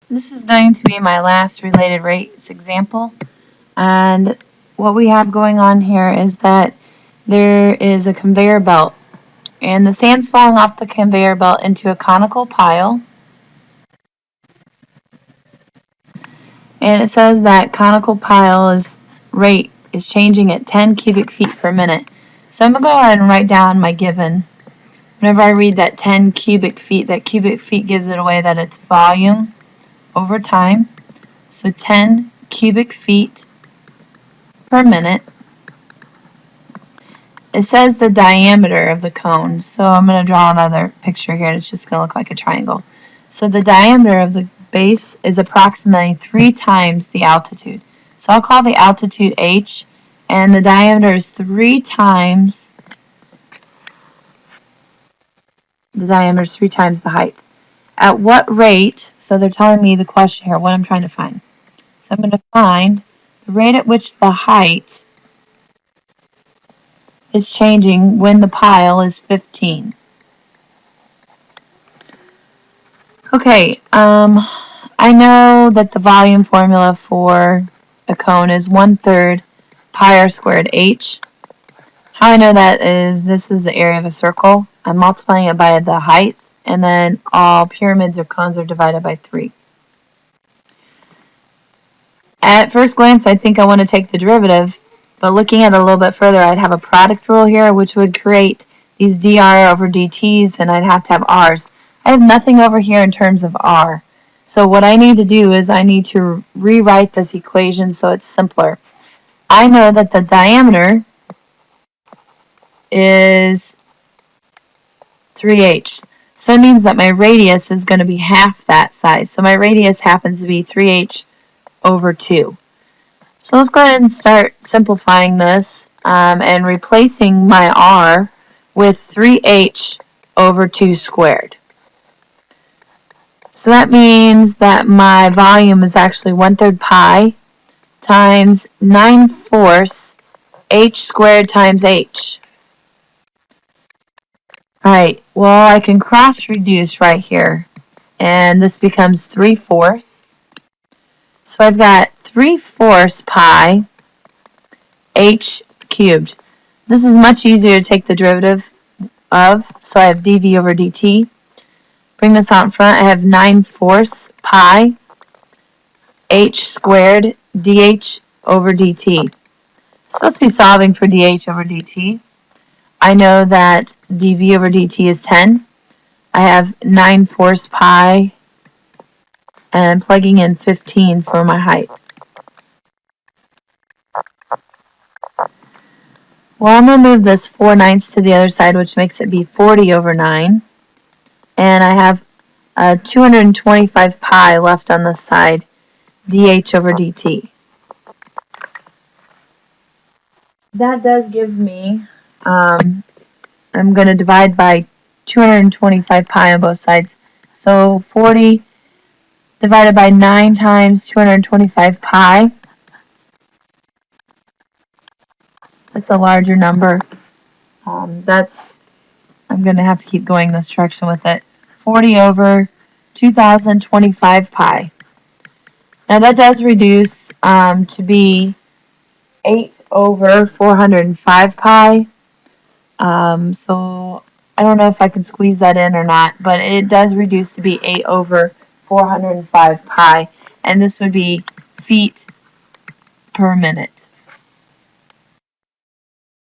This is going to be my last related rates example. And what we have going on here is that there is a conveyor belt, and the sand's falling off the conveyor belt into a conical pile. And it says that conical pile rate is changing at 10 cubic feet per minute. So I'm going to go ahead and write down my given. Whenever I read that 10 cubic feet, that cubic feet gives it away that it's volume over time. So 10 cubic feet per minute. It says the diameter of the cone. So I'm going to draw another picture here. It's just going to look like a triangle. So the diameter of the base is approximately 3 times the altitude. So I'll call the altitude h, and the diameter is 3 times the height. At what rate, so they're telling me the question here, what I'm trying to find. So I'm going to find the rate at which the height is changing when the pile is 15. Okay, I know that the volume formula for a cone is 1/3 pi r squared h. How I know that is this is the area of a circle. I'm multiplying it by the height, and then all pyramids or cones are divided by 3. At first glance, I think I want to take the derivative, but looking at it a little bit further, I'd have a product rule here, which would create these dr over dt's, and I'd have to have r's. I have nothing over here in terms of r. So what I need to do is I need to rewrite this equation so it's simpler. I know that the diameter is 3h. So that means that my radius is going to be half that size. So my radius happens to be 3h over 2. So let's go ahead and start simplifying this and replacing my r with 3h over 2 squared. So that means that my volume is actually 1/3 pi times 9/4 h squared times h. Alright, well I can cross reduce right here, and this becomes 3/4. So I've got 3/4 pi h cubed. This is much easier to take the derivative of, so I have dv over dt. Bring this out in front, I have 9/4 pi h squared dh over dt. I'm supposed to be solving for dh over dt. I know that dv over dt is 10. I have 9/4 pi, and I'm plugging in 15 for my height. Well, I'm going to move this 4/9 to the other side, which makes it be 40 over 9. And I have 225 pi left on this side, dh over dt. That does give me, I'm going to divide by 225 pi on both sides. So 40 divided by 9 times 225 pi. That's a larger number. I'm going to have to keep going this direction with it. 40 over 2025 pi. Now that does reduce to be 8 over 405 pi. So I don't know if I can squeeze that in or not, but it does reduce to be 8 over 405 pi, and this would be feet per minute.